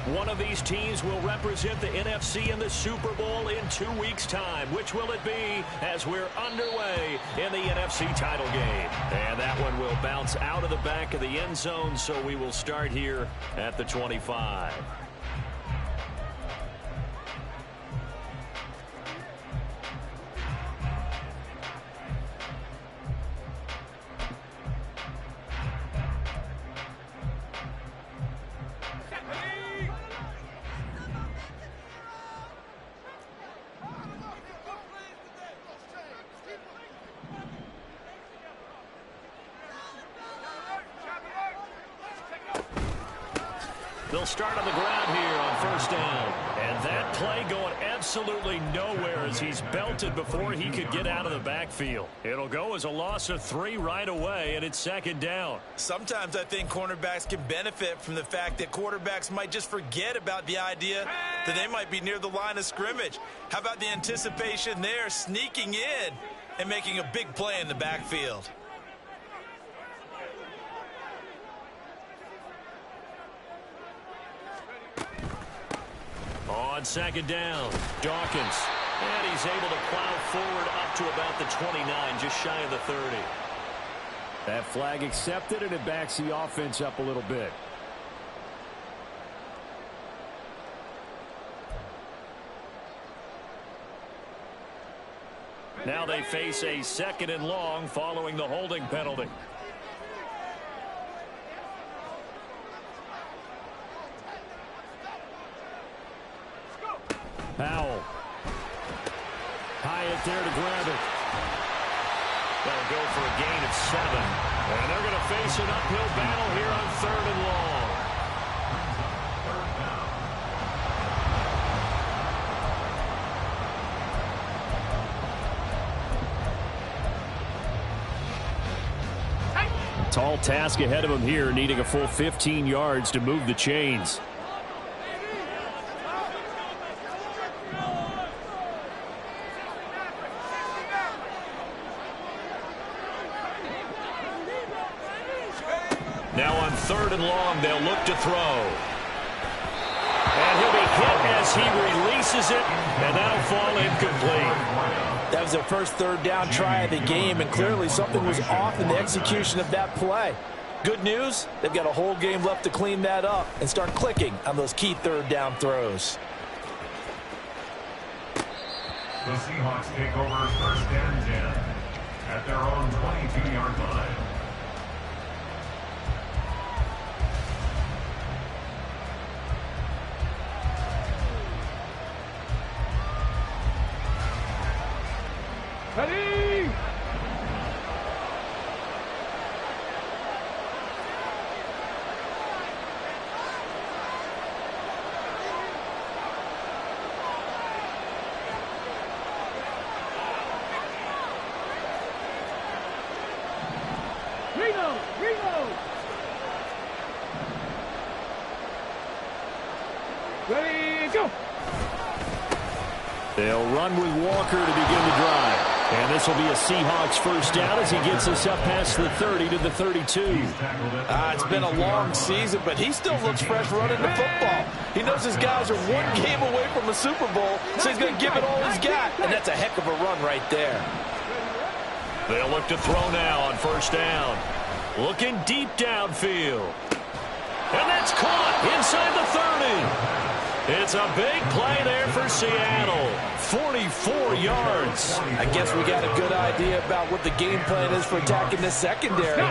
One of these teams will represent the NFC in the Super Bowl in 2 weeks' time. Which will it be as we're underway in the NFC title game? And that one will bounce out of the back of the end zone, so we will start here at the 25. They'll start on the ground here on first down. And that play going absolutely nowhere as he's belted before he could get out of the backfield. It'll go as a loss of 3 right away, and it's second down. Sometimes I think cornerbacks can benefit from the fact that quarterbacks might just forget about the idea that they might be near the line of scrimmage. How about the anticipation there, sneaking in and making a big play in the backfield? On second down, Dawkins. And he's able to plow forward up to about the 29, just shy of the 30. That flag accepted, and it backs the offense up a little bit. Now they face a second and long following the holding penalty. Powell. Hyatt there to grab it. That'll go for a gain of 7. And they're going to face an uphill battle here on third and long. Tall task ahead of him here, needing a full 15 yards to move the chains. Now on third and long, they'll look to throw. And he'll be hit as he releases it, and that'll fall incomplete. That was their first third down try of the game, and clearly something was off in the execution of that play. Good news, they've got a whole game left to clean that up and start clicking on those key third down throws. The Seahawks take over first and 10 at their own 22-yard line. Ready! Reno! Ready, go! They'll run with Walker to begin the drive. And this will be a Seahawks first down as he gets us up past the 30 to the 32. It's been a long season, but he still looks fresh running the football. He knows his guys are one game away from a Super Bowl, so he's going to give it all he's got. And that's a heck of a run right there. They'll look to throw now on first down. Looking deep downfield. And that's caught inside the 30. It's a big play there for Seattle. 44 yards. I guess we got a good idea about what the game plan is for attacking this secondary.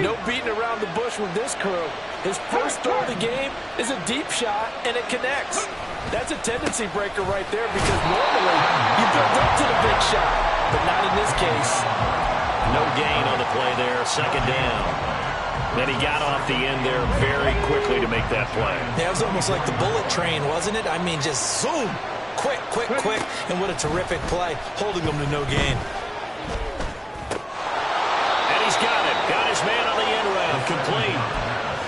No beating around the bush with this crew. His first throw of the game is a deep shot, and it connects. That's a tendency breaker right there because normally you build up to the big shot, but not in this case. No gain on the play there, second down. And he got off the end there very quickly to make that play. Yeah, it was almost like the bullet train, wasn't it? I mean, just zoom. Quick. And what a terrific play, holding them to no gain. And he's got it. Got his man on the end round, complete.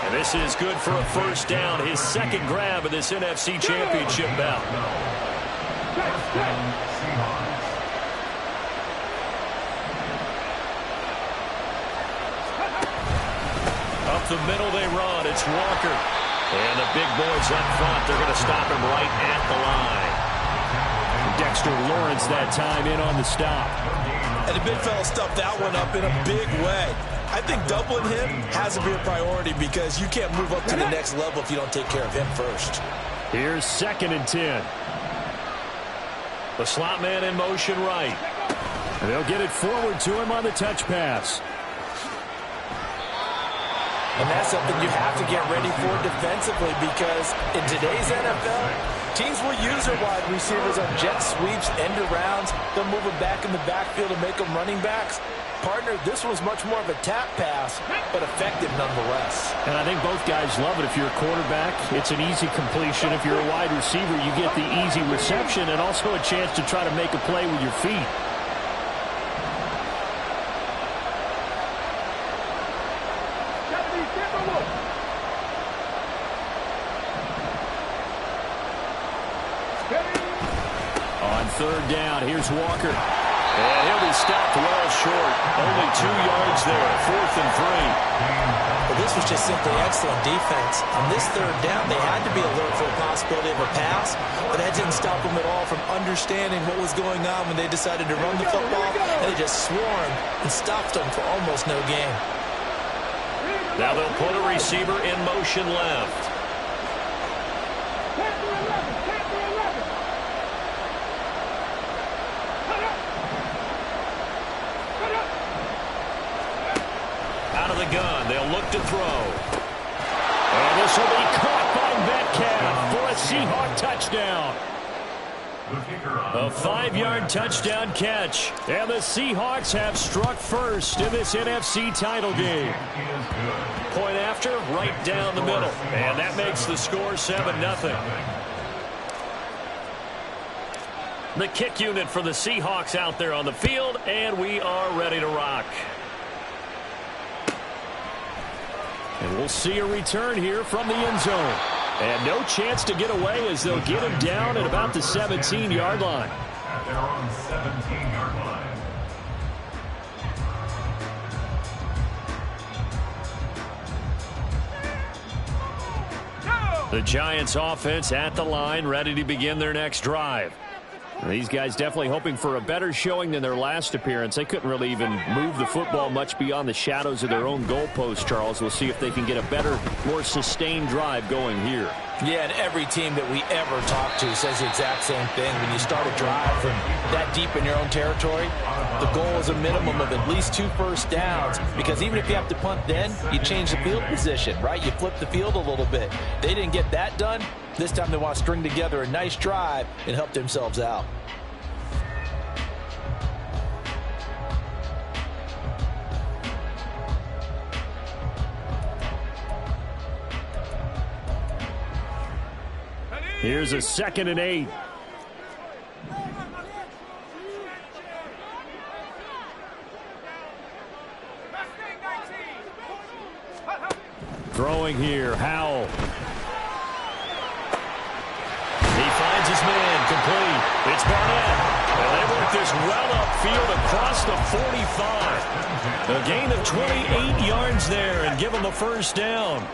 And this is good for a first down, his second grab of this NFC Championship bout. Up the middle they run. It's Walker. And the big boys up front, they're going to stop him right at the line. Dexter Lawrence that time in on the stop. And the big fella stuffed that one up in a big way. I think doubling him has to be a priority because you can't move up to the next level if you don't take care of him first. Here's 2nd and 10. The slot man in motion right. And they'll get it forward to him on the touch pass. And that's something you have to get ready for defensively because in today's NFL, teams will use their wide receivers on jet sweeps, end arounds. They'll move them back in the backfield and make them running backs. Partner, this was much more of a tap pass, but effective nonetheless. And I think both guys love it. If you're a quarterback, it's an easy completion. If you're a wide receiver, you get the easy reception and also a chance to try to make a play with your feet. On 3rd down, here's Walker. And he'll be stopped well short. Only 2 yards there, 4th and 3. Well, this was just simply excellent defense. On this 3rd down, they had to be alert for a possibility of a pass, but that didn't stop them at all from understanding what was going on when they decided to run the football, and they just swarmed and stopped them for almost no gain. Now they'll put a receiver in motion left. Out of the gun, they'll look to throw. And this will be caught by Metcalf for a Seahawk touchdown. A 5-yard touchdown catch. And the Seahawks have struck first in this NFC title game. Point after, right down the middle. And that makes the score 7-0. The kick unit for the Seahawks out there on the field, and we are ready to rock. And we'll see a return here from the end zone. And no chance to get away as they'll get him down at about the 17-yard line. At their own 17-yard line. The Giants offense at the line, ready to begin their next drive. These guys definitely hoping for a better showing than their last appearance. They couldn't really even move the football much beyond the shadows of their own goalpost, Charles. We'll see if they can get a better, more sustained drive going here. Yeah, and every team that we ever talk to says the exact same thing. When you start a drive from that deep in your own territory, the goal is a minimum of at least 2 first downs, because even if you have to punt then, you change the field position, right? You flip the field a little bit. They didn't get that done. This time they want to string together a nice drive and help themselves out. Here's a 2nd and 8. Throwing here, Howell. He finds his man, complete. It's Barnett. And they work this well upfield across the 45. A gain of 28 yards there and give him a first down.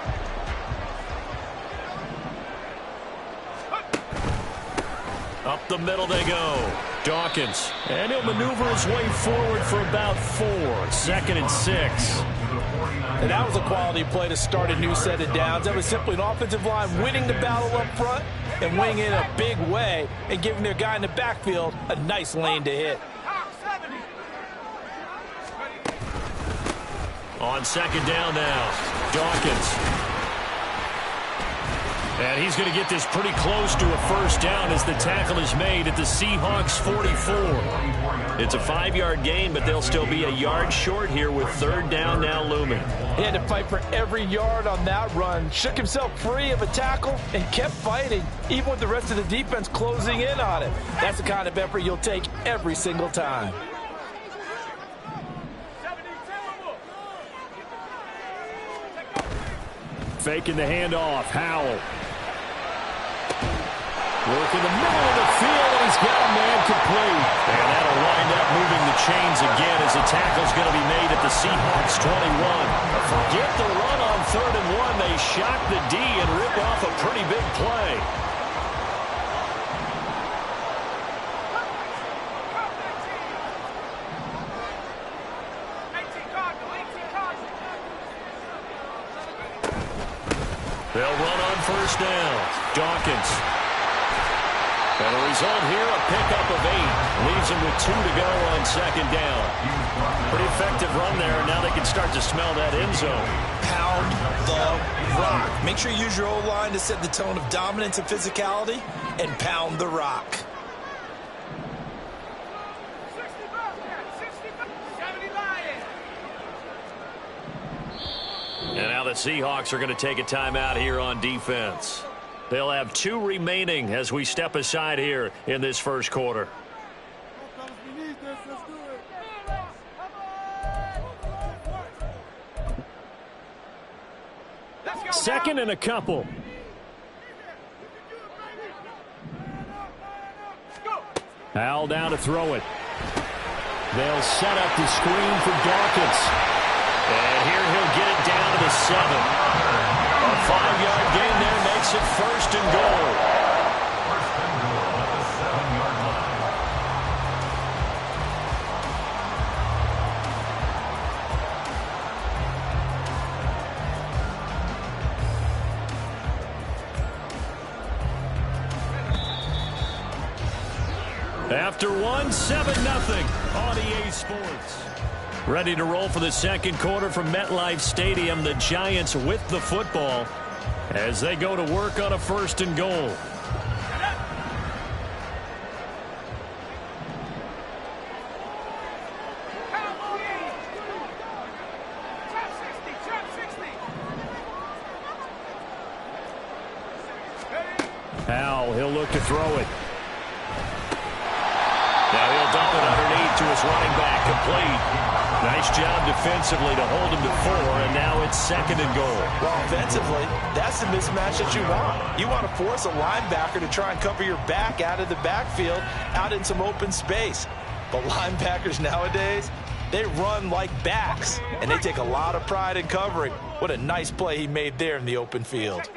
Up the middle they go. Dawkins. And he'll maneuver his way forward for about 4. 2nd and 6. And that was a quality play to start a new set of downs. That was simply an offensive line winning the battle up front and winning in a big way and giving their guy in the backfield a nice lane to hit. On 2nd down now, Dawkins. And he's going to get this pretty close to a first down as the tackle is made at the Seahawks 44. It's a 5-yard gain, but they'll still be a yard short here with 3rd down now looming. He had to fight for every yard on that run, shook himself free of a tackle, and kept fighting, even with the rest of the defense closing in on him. That's the kind of effort you'll take every single time. Faking the handoff, Howell. Work in the middle of the field, and he's got a man complete. And that'll wind up moving the chains again as the tackle's going to be made at the Seahawks 21. Forget the run on 3rd and 1. They shock the D and rip off a pretty big play. They'll run on first down. Dawkins. And the result here, a pickup of 8. Leaves them with 2 to go on second down. Pretty effective run there, and now they can start to smell that end zone. Pound the rock. Make sure you use your O-line to set the tone of dominance and physicality, and pound the rock. And now the Seahawks are going to take a timeout here on defense. They'll have 2 remaining as we step aside here in this first quarter. Second and a couple. Al down to throw it. They'll set up the screen for Dawkins. And here he'll get it down to the 7. A 5-yard gain there makes it first and goal. First and goal at the 7-yard line. After 1, 7-0 on EA Sports. Ready to roll for the second quarter from MetLife Stadium. The Giants with the football as they go to work on a first and goal. Al, he'll look to throw it. Now he'll dump it underneath to his running back, complete. Nice job defensively to hold him to 4, and now it's second and goal. Well, offensively, that's the mismatch that you want. You want to force a linebacker to try and cover your back out of the backfield, out in some open space. But linebackers nowadays, they run like backs, and they take a lot of pride in covering. What a nice play he made there in the open field.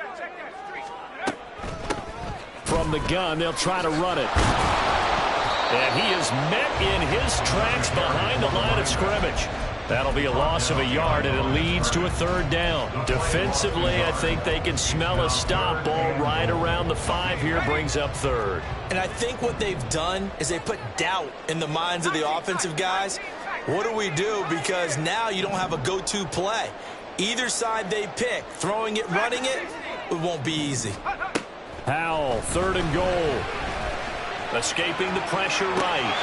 From the gun, they'll try to run it. And he is met in his tracks behind the line of scrimmage. That'll be a loss of a yard, and it leads to a third down. Defensively, I think they can smell a stop. Ball right around the 5 here, brings up third. And I think what they've done is they put doubt in the minds of the offensive guys. What do we do? Because now you don't have a go-to play. Either side they pick, throwing it, running it, it won't be easy. Howell, third and goal. Escaping the pressure right.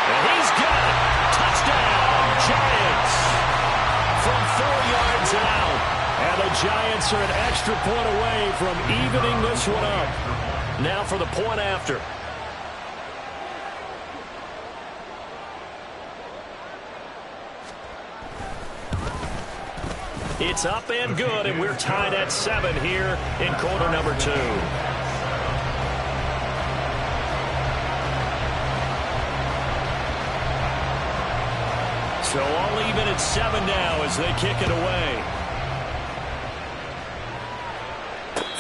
And he's got it. Touchdown, Giants. From 4 yards out. And the Giants are an extra point away from evening this one up. Now for the point after. It's up and good, and we're tied at 7 here in quarter number 2. So all even at 7 now as they kick it away.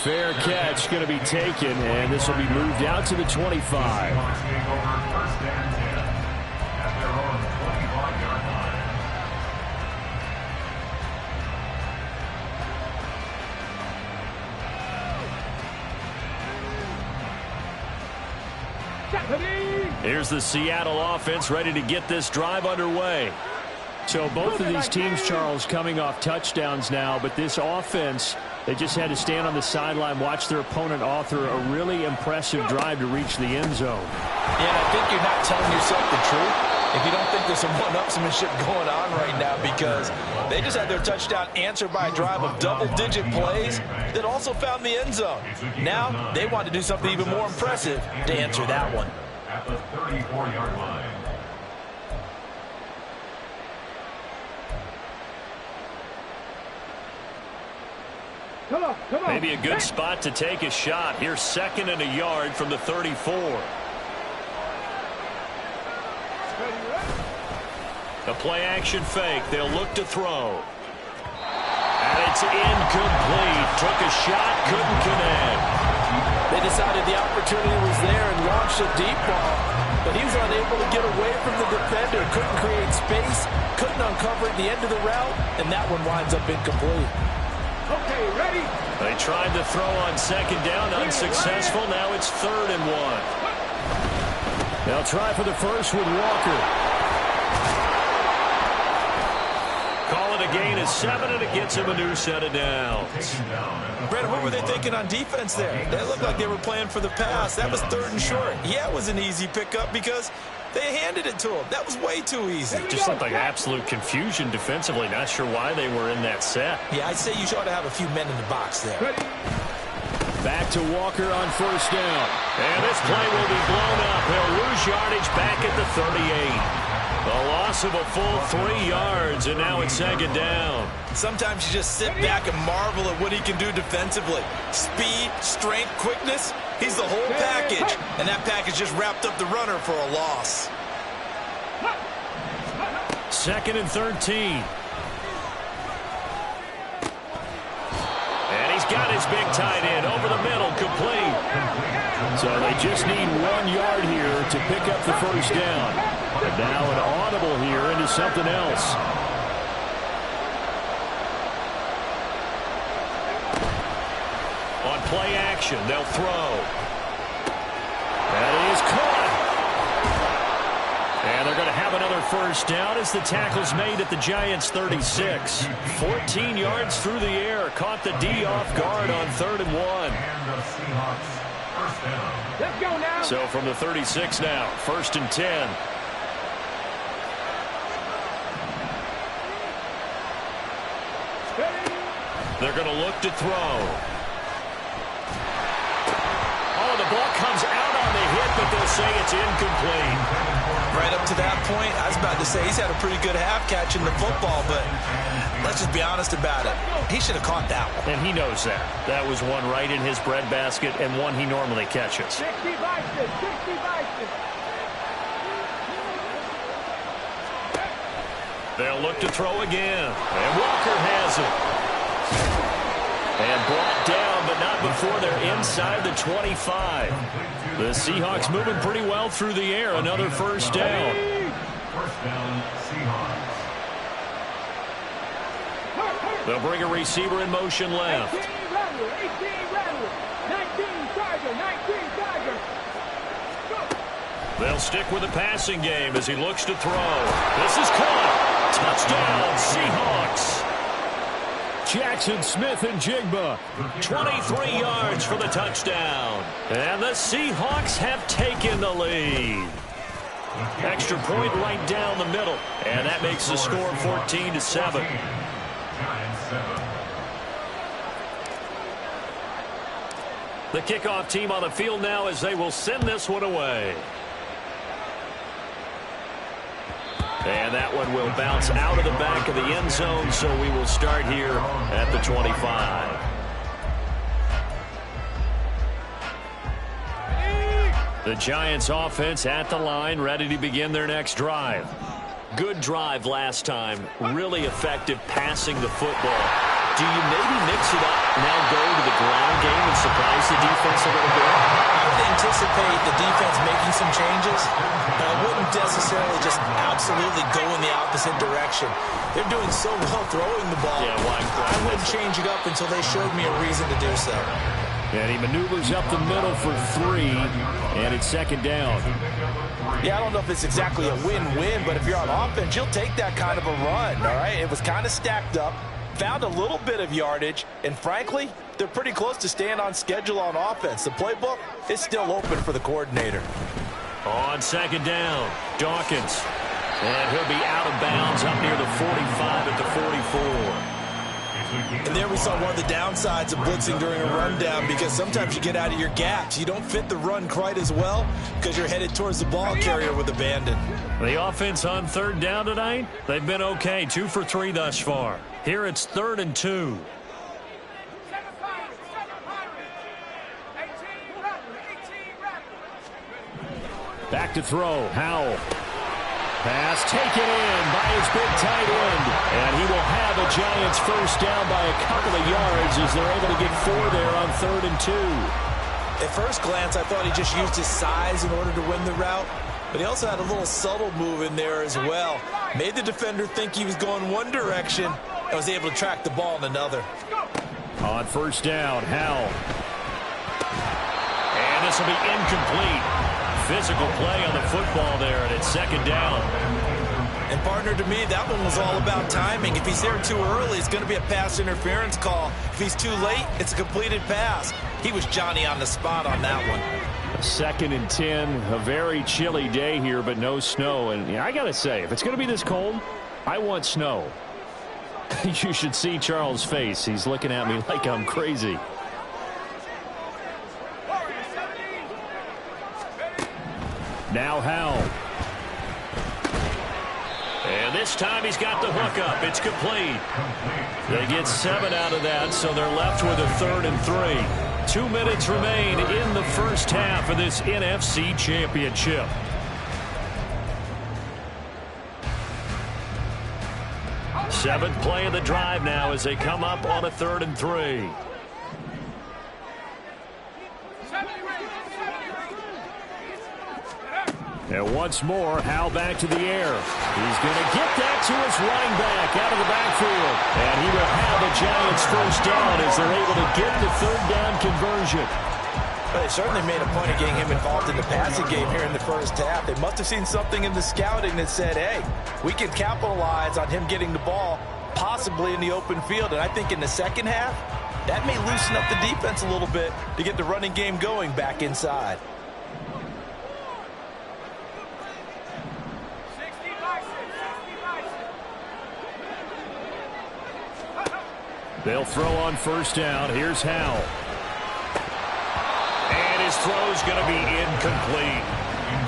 Fair catch going to be taken, and this will be moved out to the 25. Here's the Seattle offense ready to get this drive underway. So both of these teams, Charles, coming off touchdowns now, but this offense, they just had to stand on the sideline, watch their opponent author a really impressive drive to reach the end zone. Yeah, and I think you're not telling yourself the truth if you don't think there's some one-upsmanship going on right now, because they just had their touchdown answered by a drive of double-digit plays that also found the end zone. Now they want to do something even more impressive to answer that one. At the 34-yard line. Come on. Maybe a good spot to take a shot. Here's second and a yard from the 34. A play-action fake. They'll look to throw. And it's incomplete. Took a shot, couldn't connect. decided the opportunity was there and launched a deep ball. But he was unable to get away from the defender. Couldn't create space. Couldn't uncover the end of the route. And that one winds up incomplete. Okay, ready? They tried to throw on second down. Unsuccessful. Now it's 3rd and 1. They'll try for the first with Walker. Call it a gain of 7, and it gets him a new set of downs. Brandon, what were they thinking on defense there? They looked like they were playing for the pass. That was 3rd and short. Yeah, it was an easy pickup because they handed it to him. That was way too easy. Just looked like absolute confusion defensively. Not sure why they were in that set. Yeah, I'd say you ought to have a few men in the box there. Back to Walker on 1st down. And this play will be blown up. He'll lose yardage back at the 38. A loss of a full 3 yards, and now it's 2nd down. Sometimes you just sit back and marvel at what he can do defensively. Speed, strength, quickness. He's the whole package. And that package just wrapped up the runner for a loss. 2nd and 13. And he's got his big tight end over the middle, complete. So they just need 1 yard here to pick up the 1st down. And now an audible here into something else. On play action, they'll throw. That is caught. And they're going to have another 1st down as the tackle's made at the Giants' 36. 14 yards through the air. Caught the D off guard on 3rd and 1. And the Seahawks, 1st down. Let's go now. So from the 36 now, 1st and 10. They're going to look to throw. Oh, the ball comes out on the hit, but they'll say it's incomplete. Right up to that point, I was about to say he's had a pretty good half catching the football, but let's just be honest about it. He should have caught that one. And he knows that. That was one right in his breadbasket and one he normally catches. 60 Vikings, 60 Vikings. They'll look to throw again. And Walker has it. And brought down, but not before they're inside the 25. The Seahawks moving pretty well through the air. Another 1st down. 1st down, Seahawks. They'll bring a receiver in motion left. 18 Randall, 18 Randall, 19 Tiger, 19 Tiger. They'll stick with the passing game as he looks to throw. This is caught. Touchdown, Seahawks. Jackson Smith-Njigba, 23 yards for the touchdown. And the Seahawks have taken the lead. Extra point right down the middle. And that makes the score 14-7. Giants 7. The kickoff team on the field now as they will send this one away. And that one will bounce out of the back of the end zone, so we will start here at the 25. The Giants offense at the line, ready to begin their next drive. Good drive last time. Really effective passing the football. Do you maybe mix it up, now go to the ground game and surprise the defense a little bit? I would anticipate the defense making some changes, but I wouldn't necessarily just absolutely go in the opposite direction. They're doing so well throwing the ball. Yeah, why? I wouldn't change it up until they showed me a reason to do so. And he maneuvers up the middle for 3, and it's 2nd down. Yeah, I don't know if it's exactly a win-win, but if you're on offense, you'll take that kind of a run, all right? It was kind of stacked up. Found a little bit of yardage, and frankly, they're pretty close to staying on schedule on offense. The playbook is still open for the coordinator. On 2nd down, Dawkins. And he'll be out of bounds up near the 45 at the 44. And there we saw one of the downsides of blitzing during a rundown, because sometimes you get out of your gaps. You don't fit the run quite as well because you're headed towards the ball carrier with abandon. The offense on 3rd down tonight, they've been okay. 2 for 3 thus far. Here it's 3rd and 2. Back to throw. Howell. Pass taken in by his big tight end. And he will have a Giants 1st down by a couple of yards as they're able to get 4 there on 3rd and 2. At first glance, I thought he just used his size in order to win the route, but he also had a little subtle move in there as well. Made the defender think he was going one direction and was able to track the ball in another. On first down, Howell. And this will be incomplete. Physical play on the football there, and it's second down. And partner, to me, that one was all about timing. If he's there too early, it's going to be a pass interference call. If he's too late, it's a completed pass. He was Johnny on the spot on that one. 2nd and 10, a very chilly day here, but no snow. And I got to say, if it's going to be this cold, I want snow. You should see Charles' face. He's looking at me like I'm crazy. Now Howell. And this time he's got the hook up. It's complete. They get 7 out of that, so they're left with a 3rd and 3. 2 minutes remain in the first half of this NFC Championship. Seventh play of the drive now as they come up on a 3rd and 3. And once more, Howell back to the air. He's going to get that to his running back out of the backfield. And he will have the Giants first down as they're able to get the 3rd down conversion. But they certainly made a point of getting him involved in the passing game here in the first half. They must have seen something in the scouting that said, hey, we can capitalize on him getting the ball possibly in the open field. And I think in the second half, that may loosen up the defense a little bit to get the running game going back inside. They'll throw on first down. Here's Howell. And his throw's going to be incomplete.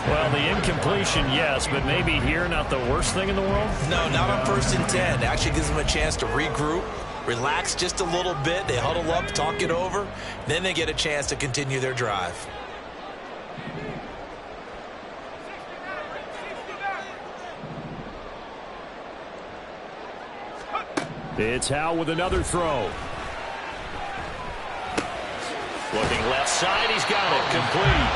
Well, the incompletion, yes, but maybe here not the worst thing in the world? No, not on 1st and 10. It actually gives them a chance to regroup, relax just a little bit. They huddle up, talk it over. Then they get a chance to continue their drive. It's Howell with another throw. Looking left side, he's got it, complete.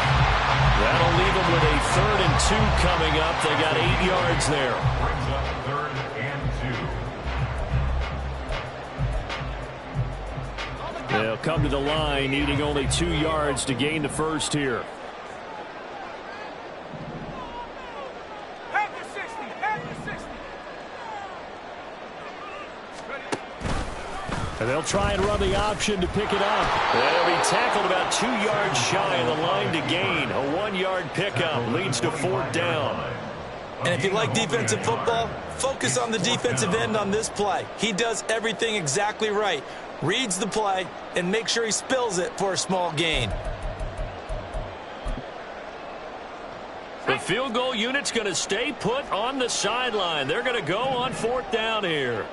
That'll leave him with a 3rd and 2 coming up. They got 8 yards there. Brings up 3rd and 2. They'll come to the line, needing only 2 yards to gain the first here. And they'll try and run the option to pick it up. They'll be tackled about 2 yards shy of the line to gain. A 1-yard pickup leads to 4th down. And if you like defensive football, focus on the defensive end on this play. He does everything exactly right. Reads the play and makes sure he spills it for a small gain. The field goal unit's going to stay put on the sideline. They're going to go on 4th down here.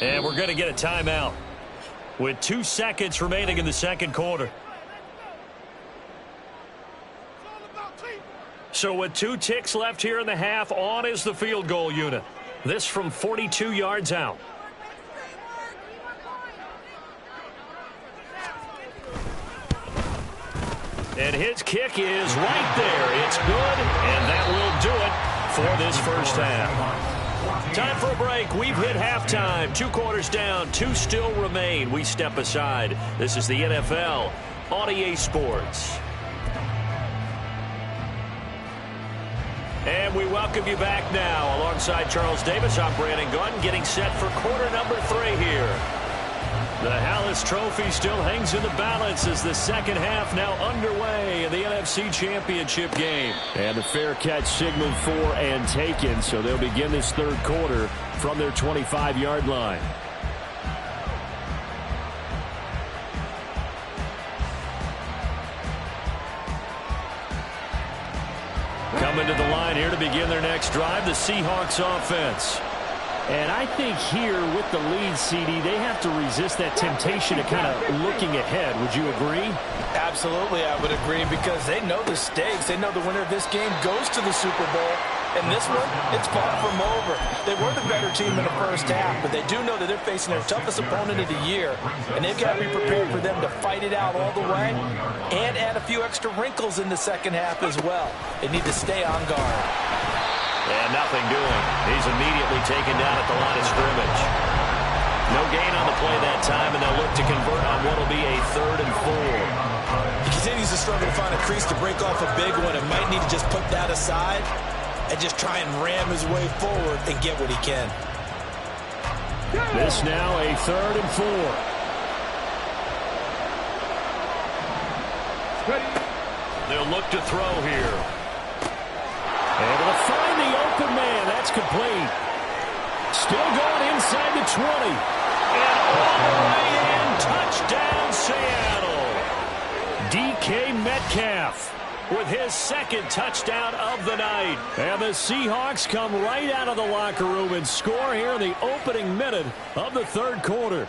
And we're going to get a timeout with 2 seconds remaining in the second quarter. So with 2 ticks left here in the half, on is the field goal unit. This from 42 yards out. And his kick is right there. It's good, and that will do it for this first half. Time for a break. We've hit halftime. 2 quarters down. 2 still remain. We step aside. This is the NFL on EA Sports. And we welcome you back now. Alongside Charles Davis, I'm Brandon Gunn, getting set for quarter number 3 here. The Hallis Trophy still hangs in the balance as the second half now underway in the NFC Championship game. And the fair catch signaled for and taken, so they'll begin this third quarter from their 25-yard line. Coming to the line here to begin their next drive, the Seahawks offense. And I think here with the lead, CD, they have to resist that temptation of kind of looking ahead. Would you agree? Absolutely, I would agree, because they know the stakes. They know the winner of this game goes to the Super Bowl. And this one, it's far from over. They were the better team in the first half, but they do know that they're facing their toughest opponent of the year, and they've got to be prepared for them to fight it out all the way and add a few extra wrinkles in the second half as well. They need to stay on guard. And nothing doing. He's immediately taken down at the line of scrimmage. No gain on the play that time, and they'll look to convert on what will be a 3rd and 4. He continues to struggle to find a crease to break off a big one, and might need to just put that aside and just try and ram his way forward and get what he can. This now a 3rd and 4. They'll look to throw here. Able to find the open man. That's complete. Still going inside the 20. And all the way in. Touchdown, Seattle. DK Metcalf with his 2nd touchdown of the night. And the Seahawks come right out of the locker room and score here in the opening minute of the 3rd quarter.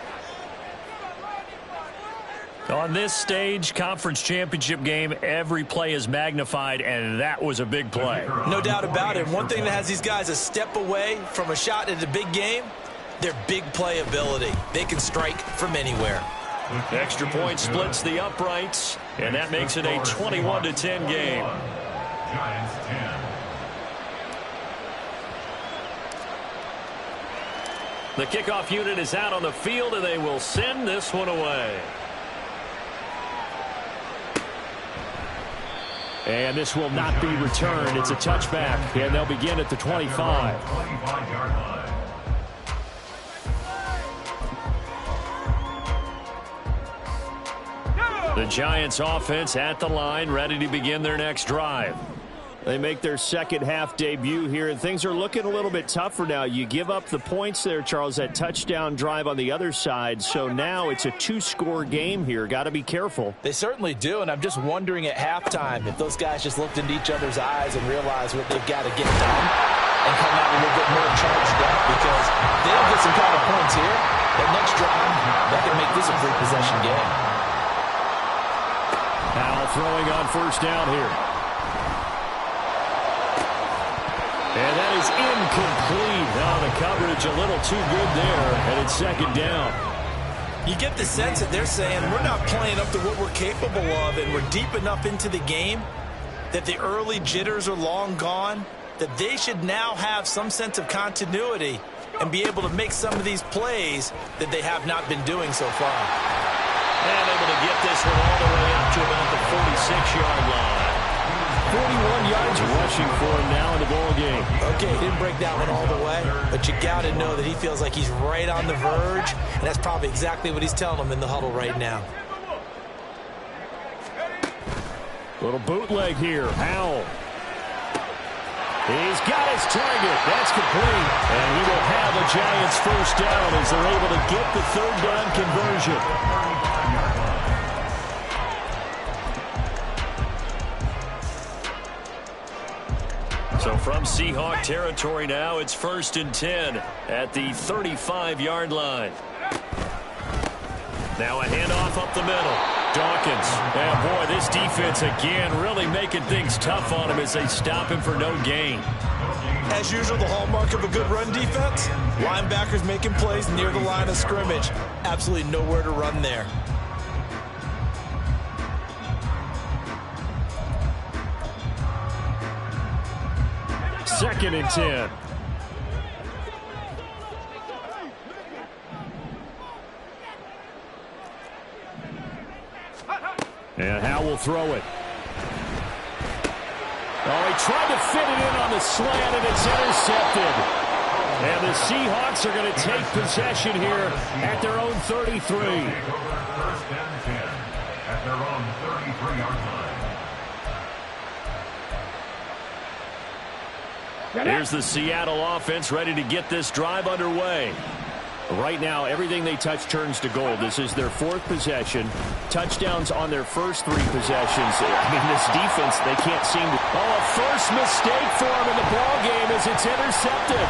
On this stage, conference championship game, every play is magnified, and that was a big play. No doubt about it. One thing that has these guys a step away from a shot at a big game, their big play ability. They can strike from anywhere. Extra point splits the uprights, and that makes it a 21-10 game. Giants 10. The kickoff unit is out on the field, and they will send this one away. And this will not be returned. It's a touchback, and they'll begin at the 25. 25-yard line. The Giants offense at the line, ready to begin their next drive. They make their second half debut here, and things are looking a little bit tougher now. You give up the points there, Charles, that touchdown drive on the other side. So now it's a 2-score game here. Got to be careful. They certainly do, and I'm just wondering at halftime if those guys just looked into each other's eyes and realized what they've got to get done and come out a little bit more charged up, because they don't get some kind of points here. That next drive, that can make this a 3-possession game. Now throwing on 1st down here. And that is incomplete. Now the coverage a little too good there, and it's 2nd down. You get the sense that they're saying we're not playing up to what we're capable of, and we're deep enough into the game that the early jitters are long gone, that they should now have some sense of continuity and be able to make some of these plays that they have not been doing so far. And able to get this one all the way up to about the 46-yard line. 41 yards rushing for him now in the ball game. Okay, he didn't break that one all the way, but you got to know that he feels like he's right on the verge, and that's probably exactly what he's telling them in the huddle right now. Little bootleg here. Howell. He's got his target. That's complete. And he will have a Giants 1st down as they're able to get the 3rd down conversion. So from Seahawk territory now, it's 1st and 10 at the 35-yard line. Now a handoff up the middle. Dawkins. And boy, this defense again really making things tough on him as they stop him for no gain. As usual, the hallmark of a good run defense, linebackers making plays near the line of scrimmage. Absolutely nowhere to run there. Second and 10. And Howell will throw it. Oh, he tried to fit it in on the slant, and it's intercepted. And the Seahawks are going to take possession here at their own 33. 1st and 10 at their own 33-yard line. Here's the Seattle offense ready to get this drive underway. Right now, everything they touch turns to gold. This is their 4th possession. Touchdowns on their first 3 possessions. I mean, this defense, they can't seem to... Oh, a first mistake for them in the ballgame as it's intercepted.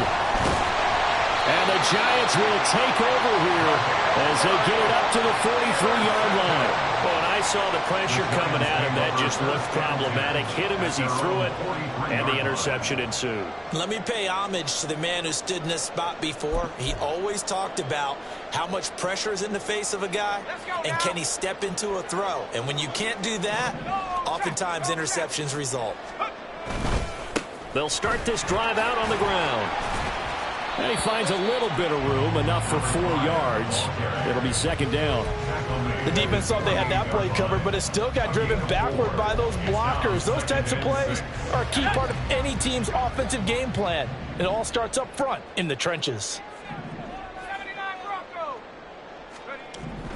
And the Giants will take over here as they get it up to the 43-yard line. Well, and I saw the pressure coming at him. That just looked problematic. Hit him as he threw it, and the interception ensued. Let me pay homage to the man who stood in this spot before. He always talked about how much pressure is in the face of a guy, and can he step into a throw. And when you can't do that, oftentimes interceptions result. They'll start this drive out on the ground. And he finds a little bit of room, enough for 4 yards. It'll be second down. The defense thought they had that play covered, but it still got driven backward by those blockers. Those types of plays are a key part of any team's offensive game plan. It all starts up front in the trenches.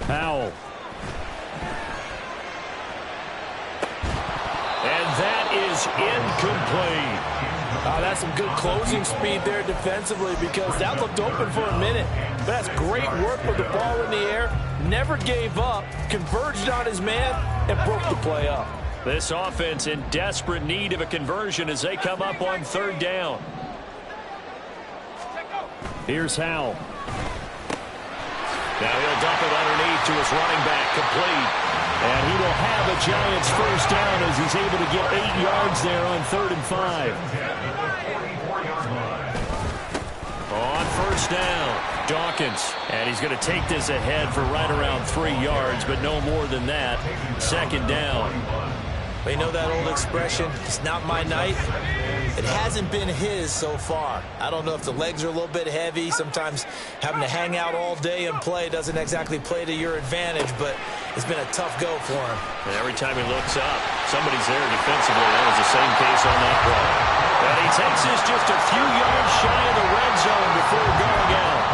Powell. And that is incomplete. That's some good closing speed there defensively, because that looked open for a minute. But that's great work with the ball in the air. Never gave up, converged on his man, and broke the play up. This offense in desperate need of a conversion as they come up on third down. Here's Howell. Now he'll dump it underneath to his running back, complete. And he will have a Giants first down as he's able to get 8 yards there on 3rd and 5. On first down, Dawkins. And he's going to take this ahead for right around 3 yards, but no more than that. Second down. You know that old expression, it's not my night? It hasn't been his so far. I don't know if the legs are a little bit heavy. Sometimes having to hang out all day and play doesn't exactly play to your advantage, but it's been a tough go for him. And every time he looks up, somebody's there defensively. That was the same case on that play. And he takes this just a few yards shy of the red zone before going out.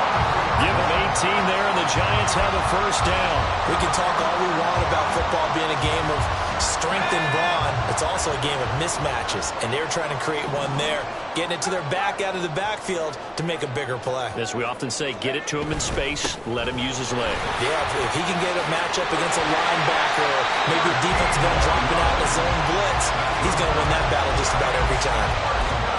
Give him 18 there, and the Giants have a first down. We can talk all we want about football being a game of strength and brawn. It's also a game of mismatches, and they're trying to create one there, getting it to their back out of the backfield to make a bigger play. As we often say, get it to him in space, let him use his leg. Yeah, if he can get a matchup against a linebacker, or maybe a defensive end dropping out in a zone blitz, he's going to win that battle just about every time.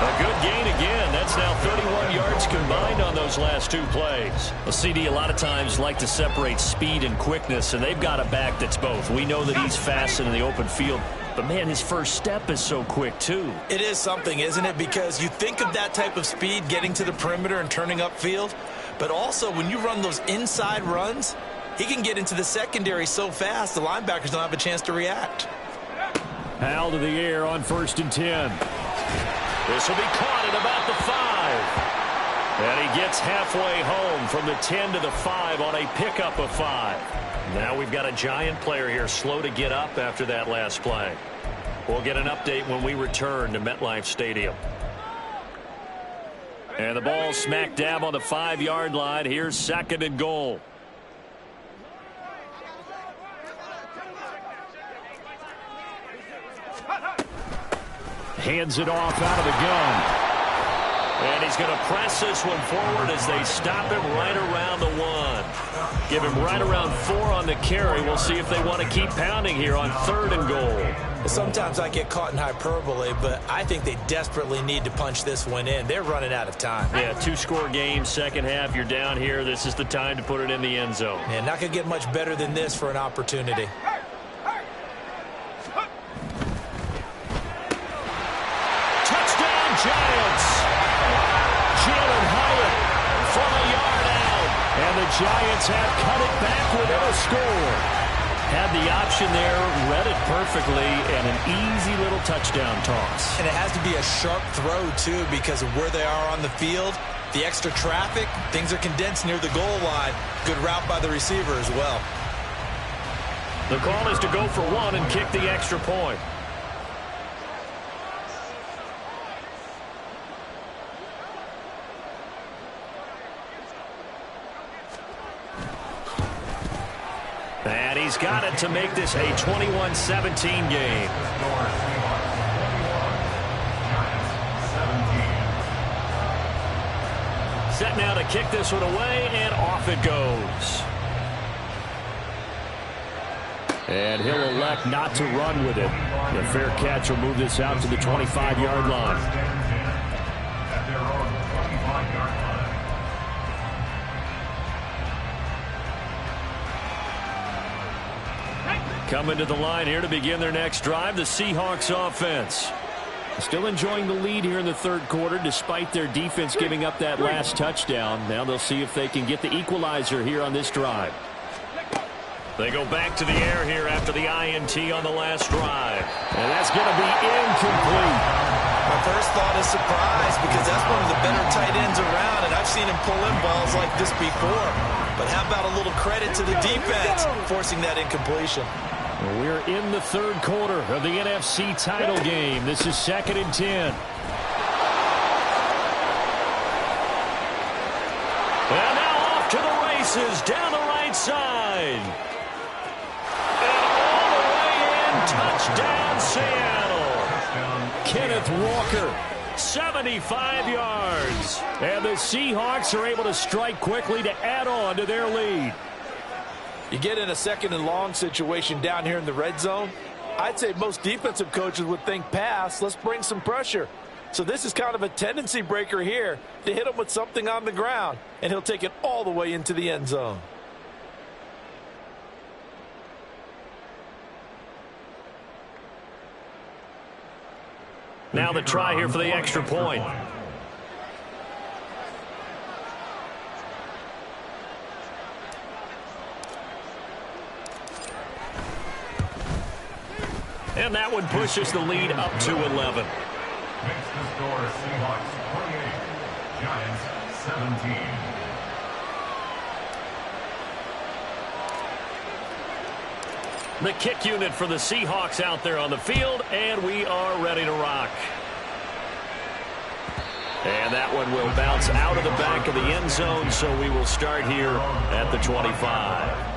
A good gain again. That's now 31 yards combined on those last 2 plays. Well, CD a lot of times like to separate speed and quickness, and they've got a back that's both. We know that he's fast in the open field, but, man, his first step is so quick, too. It is something, isn't it? Because you think of that type of speed getting to the perimeter and turning upfield, but also when you run those inside runs, he can get into the secondary so fast the linebackers don't have a chance to react. Howell to the air on 1st and 10. This will be caught at about the 5. And he gets halfway home from the 10 to the 5 on a pickup of 5. Now we've got a Giant player here slow to get up after that last play. We'll get an update when we return to MetLife Stadium. And the ball smack dab on the 5-yard line. Here's 2nd and goal. Hands it off out of the gun. And he's going to press this one forward as they stop him right around the 1. Give him right around 4 on the carry. We'll see if they want to keep pounding here on 3rd and goal. Sometimes I get caught in hyperbole, but I think they desperately need to punch this one in. They're running out of time. Yeah, 2-score game, second half, you're down here. This is the time to put it in the end zone. And not going to get much better than this for an opportunity. Giants. Jalen Hyatt from a yard out. And the Giants have cut it back within a score. Had the option there, read it perfectly, and an easy little touchdown toss. And it has to be a sharp throw, too, because of where they are on the field. The extra traffic, things are condensed near the goal line. Good route by the receiver as well. The call is to go for 1 and kick the extra point. And he's got it to make this a 21-17 game. Set now to kick this one away, and off it goes. And he'll elect not to run with it. The fair catch will move this out to the 25-yard line. Coming to the line here to begin their next drive, the Seahawks offense. Still enjoying the lead here in the third quarter despite their defense giving up that last touchdown. Now they'll see if they can get the equalizer here on this drive. They go back to the air here after the INT on the last drive. And that's going to be incomplete. My first thought is surprise because that's one of the better tight ends around, and I've seen him pull in balls like this before. But how about a little credit to the defense forcing that incompletion? Well, we're in the third quarter of the NFC title game. This is 2nd and 10. And now off to the races down the right side. And all the way in, touchdown Seattle. Kenneth Walker, 75 yards. And the Seahawks are able to strike quickly to add on to their lead. You get in a 2nd and long situation down here in the red zone. I'd say most defensive coaches would think pass. Let's bring some pressure. So this is kind of a tendency breaker here to hit him with something on the ground, and he'll take it all the way into the end zone. Now the try here for the extra point. And that one pushes the lead up to 11. Makes the score Seahawks 28, Giants 17. The kick unit for the Seahawks out there on the field, and we are ready to rock. And that one will bounce out of the back of the end zone, so we will start here at the 25.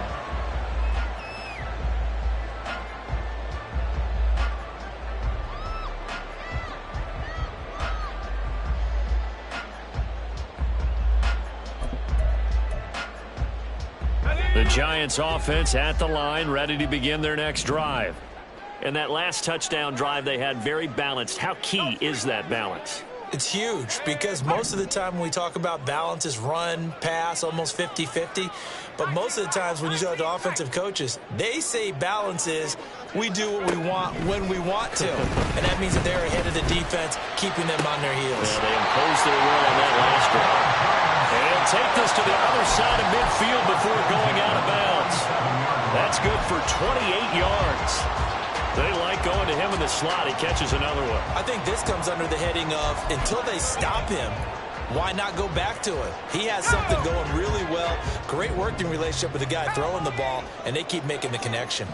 The Giants offense at the line, ready to begin their next drive. And that last touchdown drive they had very balanced. How key is that balance? It's huge because most of the time when we talk about balance is run, pass, almost 50-50. But most of the times when you talk to offensive coaches, they say balance is we do what we want when we want to. And that means that they're ahead of the defense, keeping them on their heels. Yeah, they imposed their will on that last drive. And he'll take this to the other side of midfield before going out of bounds. That's good for 28 yards. They like going to him in the slot. He catches another one. I think this comes under the heading of until they stop him, why not go back to it? He has something going really well. Great working relationship with the guy throwing the ball, and they keep making the connection.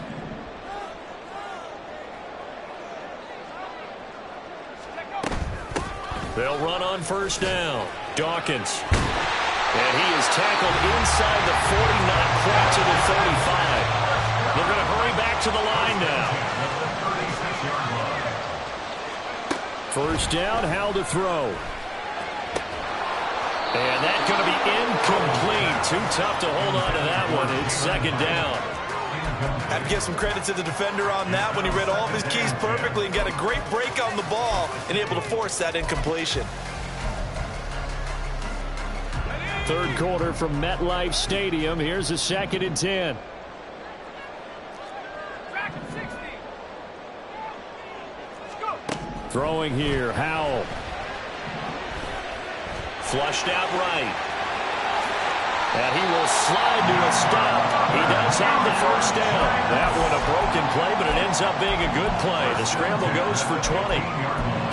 They'll run on first down. Dawkins. And he is tackled inside the 40, not quite to the 35. They're going to hurry back to the line now. First down, Howell to throw. And that's going to be incomplete. Too tough to hold on to that one. It's 2nd down. Have to give some credit to the defender on that when he read all of his keys perfectly and got a great break on the ball and able to force that incompletion. Third quarter from MetLife Stadium. Here's a 2nd and 10. Throwing here, Howell. Flushed out right. And he will slide to a stop. He does have the first down. That one a broken play, but it ends up being a good play. The scramble goes for 20.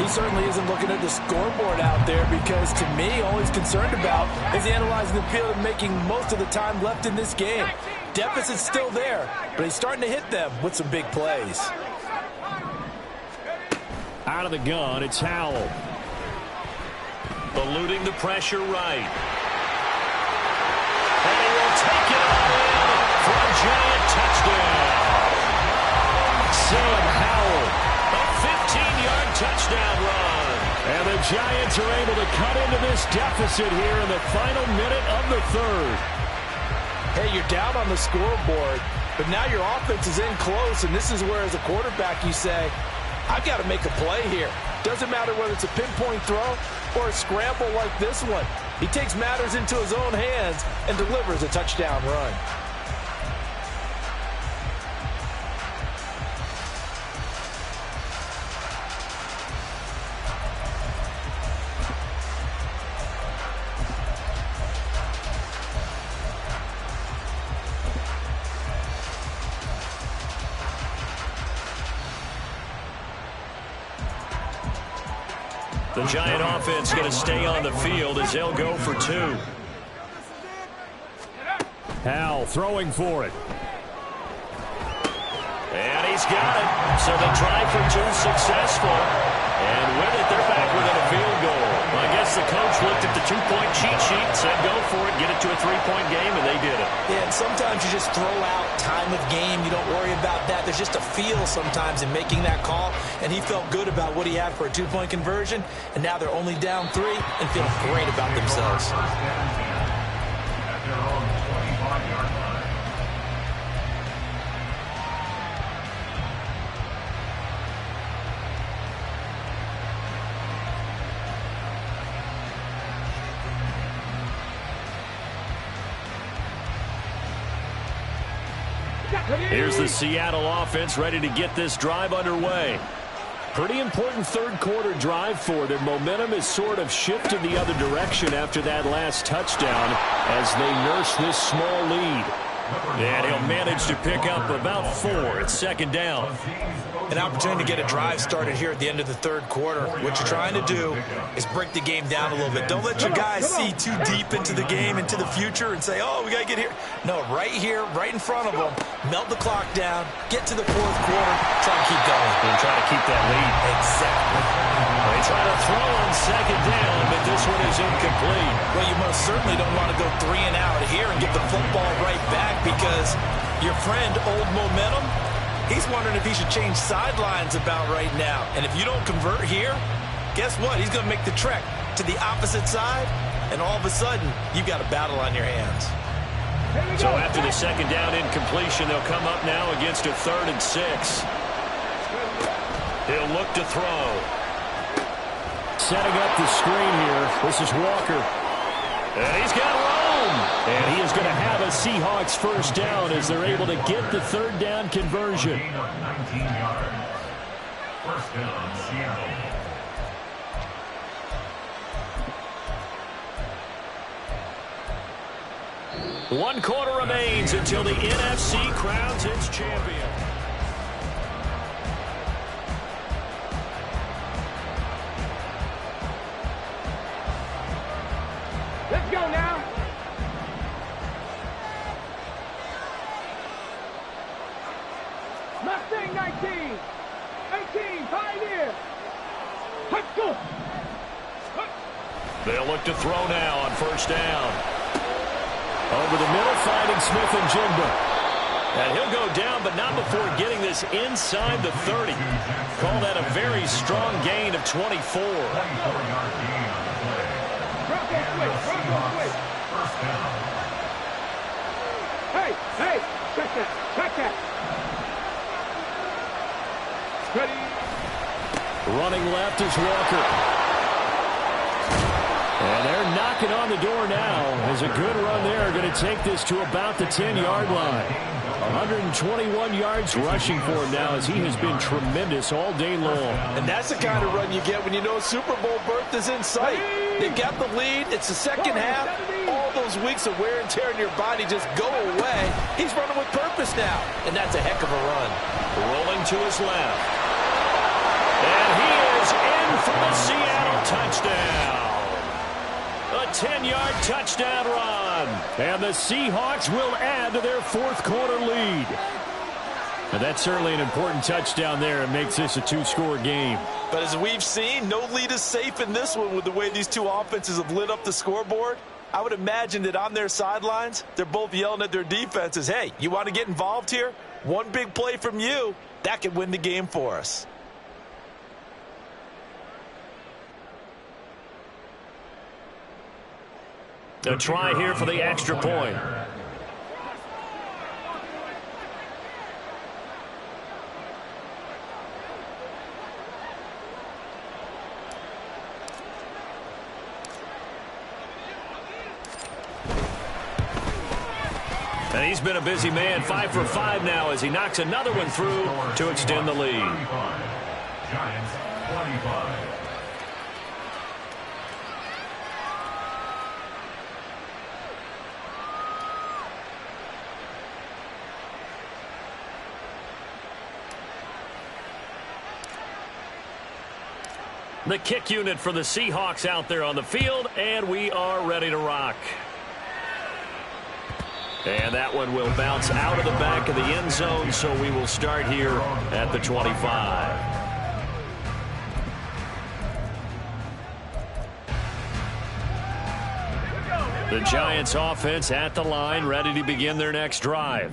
He certainly isn't looking at the scoreboard out there because, to me, all he's concerned about is analyzing the field and making most of the time left in this game. Deficit's still there, but he's starting to hit them with some big plays. Out of the gun, it's Howell. Eluding the pressure right. And he will take it all in for a giant touchdown. Sam Howell. A 15-yard touchdown run. And the Giants are able to cut into this deficit here in the final minute of the third. Hey, you're down on the scoreboard, but now your offense is in close, and this is where, as a quarterback, you say, I've got to make a play here. Doesn't matter whether it's a pinpoint throw or a scramble like this one. He takes matters into his own hands and delivers a touchdown run. The Giant offense going to stay on the field as they'll go for 2. Hal throwing for it. And he's got it. So the try for 2 successful. And with it, they're back within a field goal. I guess the coach looked at the 2-point cheat sheet and said, go for it, get it to a 3-point game, and they did it. Yeah, and sometimes you just throw out time of game. You don't worry about that. There's just a feel sometimes in making that call, and he felt good about what he had for a 2-point conversion, and now they're only down 3 and feeling great about themselves. At their own 25-yard line. Here's the Seattle offense ready to get this drive underway. Pretty important third-quarter drive for them. Momentum has sort of shifted the other direction after that last touchdown as they nurse this small lead. And he'll manage to pick up about 4 at second down. An opportunity to get a drive started here at the end of the third quarter. What you're trying to do is break the game down a little bit. Don't let your guys see too deep into the game, into the future, and say, oh, we got to get here. No, right here, right in front of them, melt the clock down, get to the fourth quarter, try to keep going. And try to keep that lead. Exactly. They try to throw on second down, but this one is incomplete. Well, you most certainly don't want to go 3 and out here and get the football right back because your friend, Old Momentum, he's wondering if he should change sidelines about right now. And if you don't convert here, guess what? He's going to make the trek to the opposite side, and all of a sudden, you've got a battle on your hands. So after the second down incompletion, they'll come up now against a 3rd and 6. He'll look to throw. Setting up the screen here. This is Walker. And he's got room. And he is going to have a Seahawks first down as they're able to get the 3rd down conversion. 19 yards. First down, Seattle. One quarter remains until the NFC crowns its champion. Let's go now. Mustang 19. 18, Pioneer. Let's go. They'll look to throw now on first down. Over the middle, finding Smith and Jigba. And he'll go down, but not before getting this inside the 30. Call that a very strong gain of 24. 24-yard gain on the play. Bronco switch. Bronco switch. First down. Hey, hey. Check that. Check that. Ready. Running left is Walker. And they're knocking on the door now as a good run there. Going to take this to about the 10-yard line. 121 yards rushing for him now as he has been tremendous all day long. And that's the kind of run you get when you know Super Bowl berth is in sight. They've got the lead. It's the second half. All those weeks of wear and tear in your body just go away. He's running with purpose now, and that's a heck of a run. Rolling to his left. And he is in for the Seattle touchdown. A 10-yard touchdown run. And the Seahawks will add to their fourth quarter lead. And that's certainly an important touchdown there. It makes this a 2-score game. But as we've seen, no lead is safe in this one with the way these two offenses have lit up the scoreboard. I would imagine that on their sidelines, they're both yelling at their defenses, hey, you want to get involved here? One big play from you, that could win the game for us. A try here for the extra point. And he's been a busy man, 5 for 5 now as he knocks another one through to extend the lead. Giants 25. The kick unit for the Seahawks out there on the field, and we are ready to rock. And that one will bounce out of the back of the end zone, so we will start here at the 25. The Giants offense at the line, ready to begin their next drive.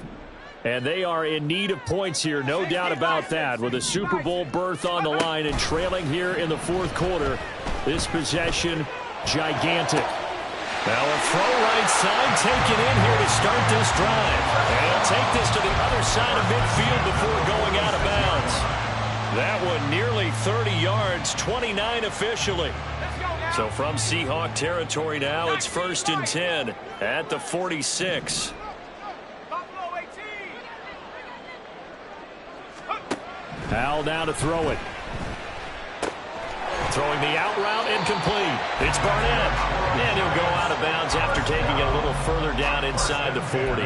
And they are in need of points here, no doubt about that, with a Super Bowl berth on the line and trailing here in the fourth quarter. This possession, gigantic. Now a throw right side taken in here to start this drive. And he'll take this to the other side of midfield before going out of bounds. That one nearly 30 yards, 29 officially. So from Seahawk territory now, it's 1st and 10 at the 46. Howell now to throw it. Throwing the out route incomplete. It's Barnett. And he'll go out of bounds after taking it a little further down inside the 40.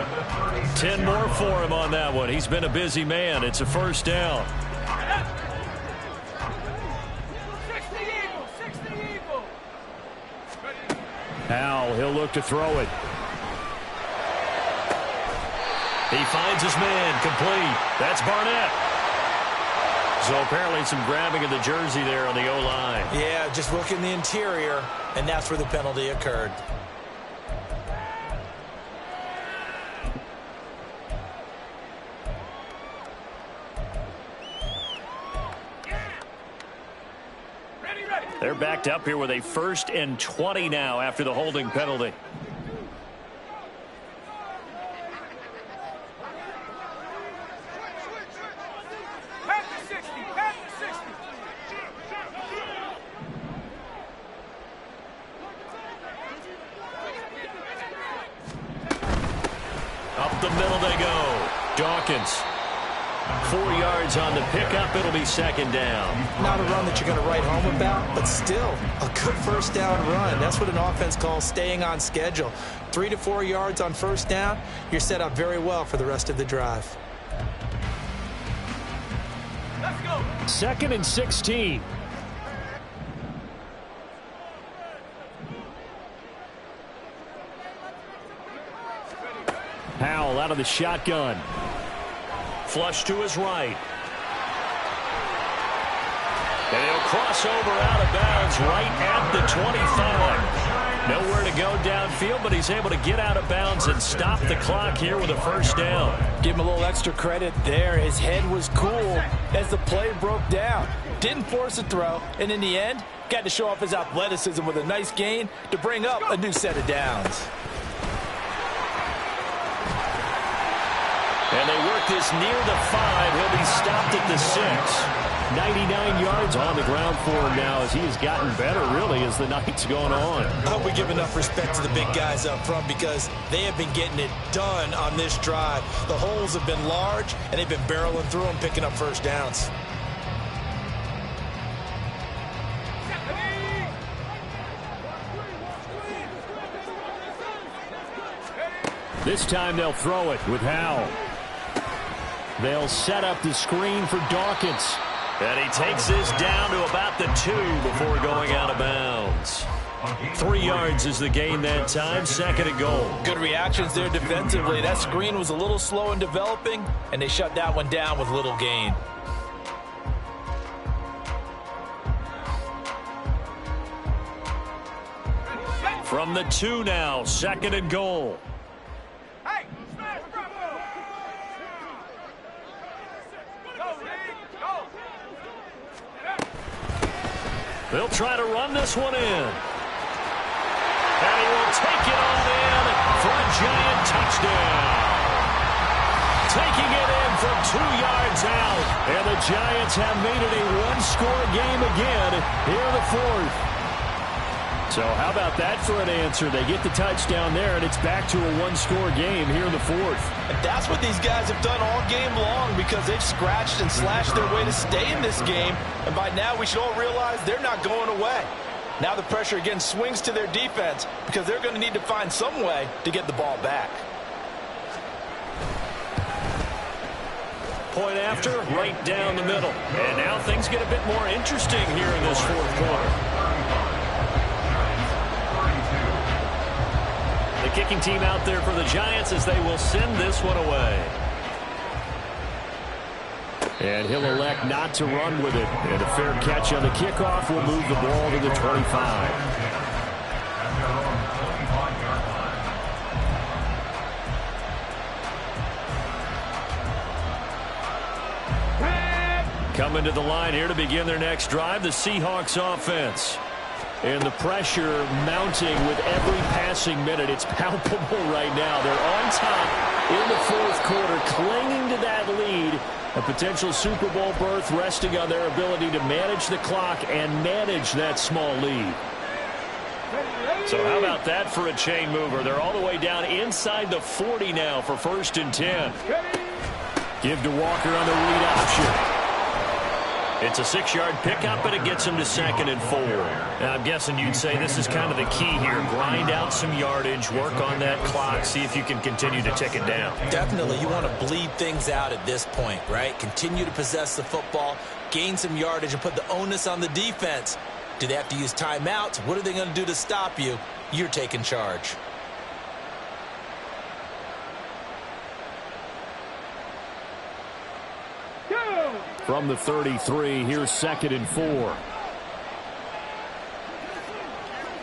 10 more for him on that one. He's been a busy man. It's a first down. Howell, he'll look to throw it. He finds his man, complete. That's Barnett. So apparently some grabbing of the jersey there on the O-line. Yeah, just look in the interior, and that's where the penalty occurred. They're backed up here with a 1st and 20 now after the holding penalty. Up the middle they go. Dawkins. 4 yards on the pickup. It'll be 2nd down. Not a run that you're going to write home about, but still a good first down run. That's what an offense calls staying on schedule. 3 to 4 yards on first down. You're set up very well for the rest of the drive. Let's go. 2nd and 16. Howell out of the shotgun. Flush to his right. And he'll cross over out of bounds right at the 25. Nowhere to go downfield, but he's able to get out of bounds and stop the clock here with a first down. Give him a little extra credit there. His head was cool as the play broke down. Didn't force a throw, and in the end, got to show off his athleticism with a nice gain to bring up a new set of downs. And they work this near the 5. He'll be stopped at the 6. 99 yards on the ground for him now as he has gotten better, really, as the night's going on. I hope we give enough respect to the big guys up front because they have been getting it done on this drive. The holes have been large, and they've been barreling through them, picking up first downs. This time they'll throw it with Howell. They'll set up the screen for Dawkins. And he takes this down to about the 2 before going out of bounds. 3 yards is the gain that time. 2nd and goal. Good reactions there defensively. That screen was a little slow in developing, and they shut that one down with little gain. From the 2 now, 2nd and goal. They'll try to run this one in. And he will take it on in for a giant touchdown. Taking it in from 2 yards out. And the Giants have made it a one-score game again here in the 4th. So how about that for an answer? They get the touchdown there, and it's back to a one-score game here in the 4th. And that's what these guys have done all game long because they've scratched and slashed their way to stay in this game. And by now, we should all realize they're not going away. Now the pressure again swings to their defense because they're going to need to find some way to get the ball back. Point after, right down the middle. And now things get a bit more interesting here in this fourth quarter. The kicking team out there for the Giants as they will send this one away. And he'll elect not to run with it. And a fair catch on the kickoff will move the ball to the 25. Coming to the line here to begin their next drive, the Seahawks offense. And the pressure mounting with every passing minute. It's palpable right now. They're on top in the fourth quarter, clinging to that lead. A potential Super Bowl berth resting on their ability to manage the clock and manage that small lead. So how about that for a chain mover? They're all the way down inside the 40 now for 1st and 10. Give to Walker on the read option. It's a 6-yard pickup, but it gets him to 2nd and 4. Now, I'm guessing you'd say this is kind of the key here. Grind out some yardage, work on that clock, see if you can continue to tick it down. Definitely. You want to bleed things out at this point, right? Continue to possess the football, gain some yardage, and put the onus on the defense. Do they have to use timeouts? What are they going to do to stop you? You're taking charge. From the 33, here's 2nd and 4.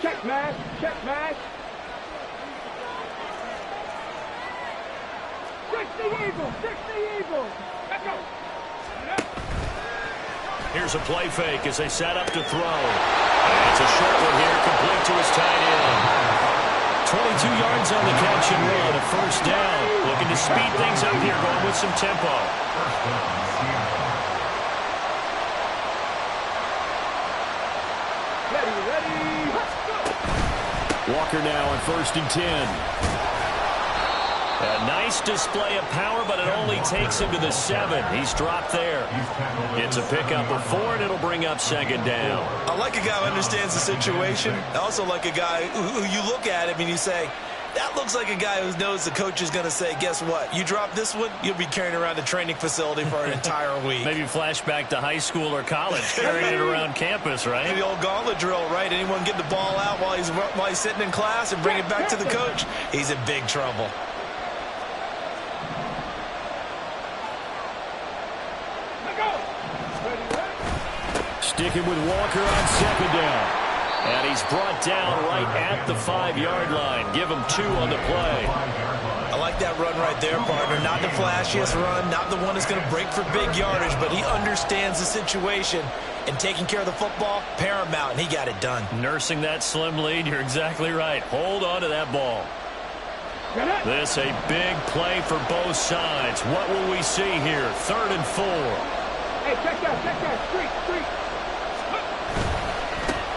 Check match, check match. 60 Eagles, 60 Eagles. Let's go. Here's a play fake as they set up to throw. And it's a short one here, complete to his tight end. 22 yards on the catch and run, a 1st down. Looking to speed things up here, going with some tempo. Walker now on 1st and 10. A nice display of power, but it only takes him to the 7. He's dropped there. It's a pickup of 4, and it'll bring up 2nd down. I like a guy who understands the situation. I also like a guy who you look at him and you say, that looks like a guy who knows the coach is going to say, guess what? You drop this one, you'll be carrying around the training facility for an entire week. Maybe flashback to high school or college, carrying it around campus, right? The old gauntlet drill, right? Anyone get the ball out while he's sitting in class and bring it back to the coach? He's in big trouble. Sticking with Walker on 2nd down. And he's brought down right at the 5-yard line. Give him 2 on the play. I like that run right there, partner. Not the flashiest run, not the one that's going to break for big yardage, but he understands the situation, and taking care of the football, paramount, and he got it done. Nursing that slim lead, you're exactly right. Hold on to that ball. This a big play for both sides. What will we see here? 3rd and 4. Hey, check that, street.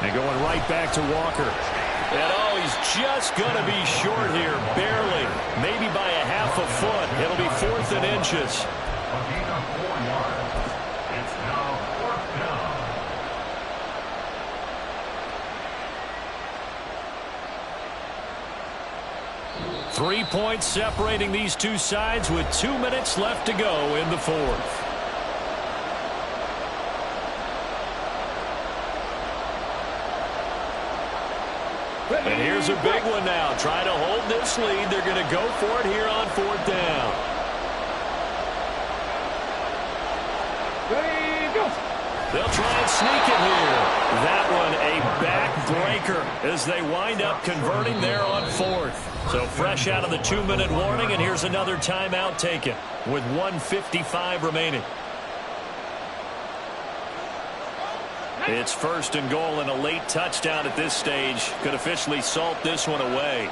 And going right back to Walker. And he's just going to be short here, barely. Maybe by a half a foot. It'll be 4th and inches. A gain of 4 yards. It's now 4th down. 3 points separating these two sides with 2 minutes left to go in the 4th. And here's a big one now. Trying to hold this lead. They're going to go for it here on 4th down. Ready, go. They'll try and sneak it here. That one a backbreaker as they wind up converting there on 4th. So fresh out of the 2-minute warning, and here's another timeout taken with 1:55 remaining. It's 1st and goal and a late touchdown at this stage. Could officially salt this one away.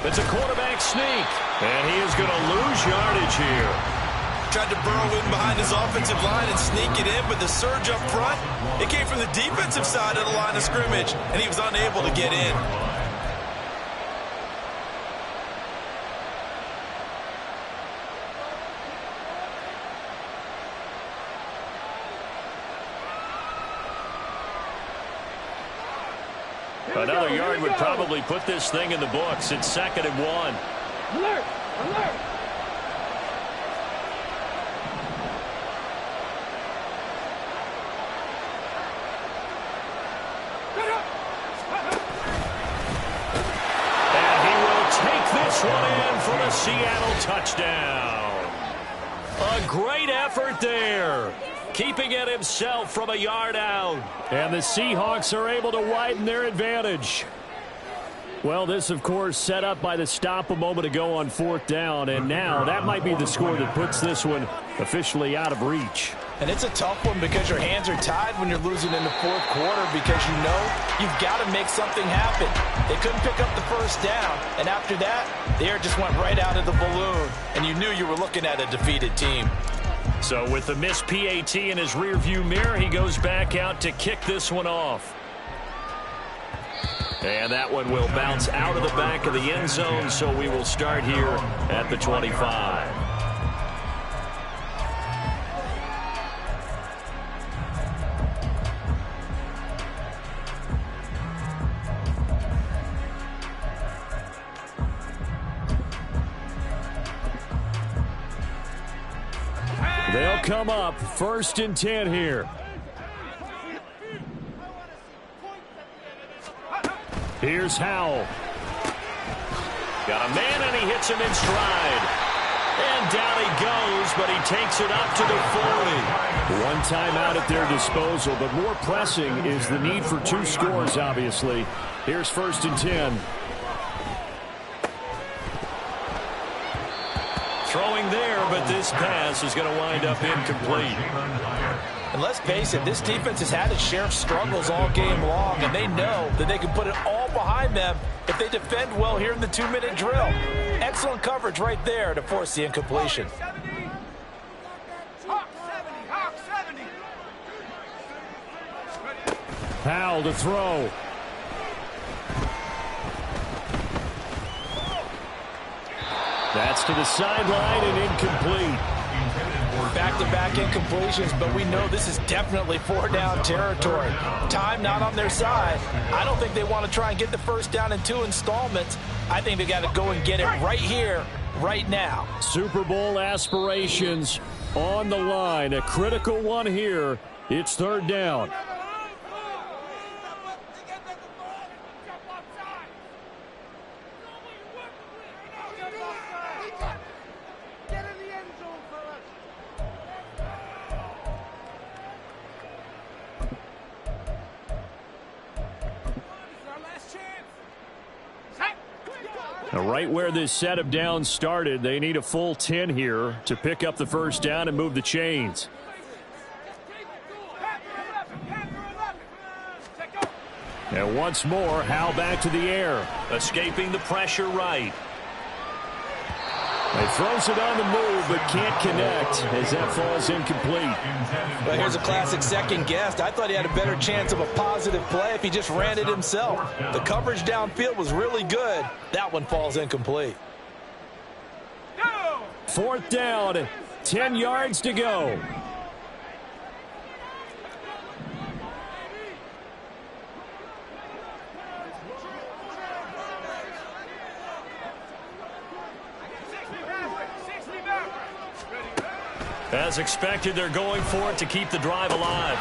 It's a quarterback sneak, and he is going to lose yardage here. Tried to burrow in behind his offensive line and sneak it in, but the surge up front, it came from the defensive side of the line of scrimmage, and he was unable to get in. Another yard would probably put this thing in the books. It's 2nd and 1. Alert! Alert! And he will take this one in for the Seattle touchdown. A great effort there, keeping it himself from a yard out. And the Seahawks are able to widen their advantage. Well, this, of course, set up by the stop a moment ago on 4th down, and now that might be the score that puts this one officially out of reach. And it's a tough one because your hands are tied when you're losing in the 4th quarter because you know you've got to make something happen. They couldn't pick up the first down, and after that, the air just went right out of the balloon, and you knew you were looking at a defeated team. So with the missed PAT in his rearview mirror, he goes back out to kick this one off. And that one will bounce out of the back of the end zone, so we will start here at the 25. They'll come up 1st and 10 here. Here's Howell. Got a man, and he hits him in stride. And down he goes, but he takes it up to the 40. One timeout at their disposal, but more pressing is the need for 2 scores, obviously. Here's 1st and 10. Throwing there, but this pass is going to wind up incomplete. And let's face it, this defense has had its share of struggles all game long, and they know that they can put it all behind them if they defend well here in the 2-minute drill. Excellent coverage right there to force the incompletion. Howell to throw. That's to the sideline and incomplete. Back-to-back incompletions, but we know this is definitely 4-down territory. Time not on their side. I don't think they want to try and get the first down in 2 installments. I think they got to go and get it right here, right now. Super Bowl aspirations on the line. A critical one here. It's 3rd down. Now, right where this set of downs started, they need a full 10 here to pick up the first down and move the chains. And once more, Howell back to the air, escaping the pressure right. He throws it on the move, but can't connect as that falls incomplete. But here's a classic second guess. I thought he had a better chance of a positive play if he just ran it himself. The coverage downfield was really good. That one falls incomplete. 4th down, 10 yards to go. As expected, they're going for it to keep the drive alive.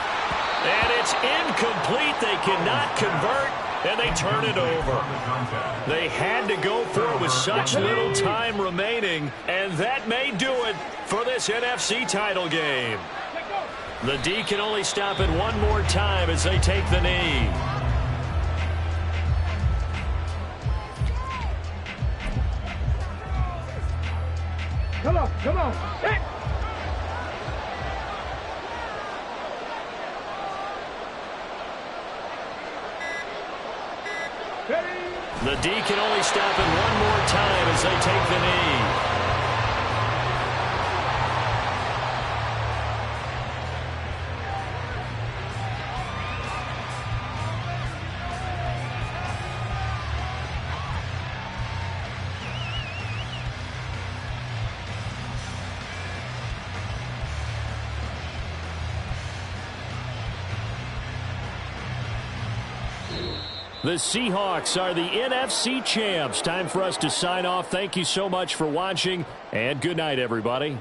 And it's incomplete. They cannot convert, and they turn it over. They had to go for it with such little time remaining, and that may do it for this NFC title game. The D can only stop it one more time as they take the knee. Come on, come on. Hit. The D can only stop it one more time as they take the knee. The Seahawks are the NFC champs. Time for us to sign off. Thank you so much for watching, and good night, everybody.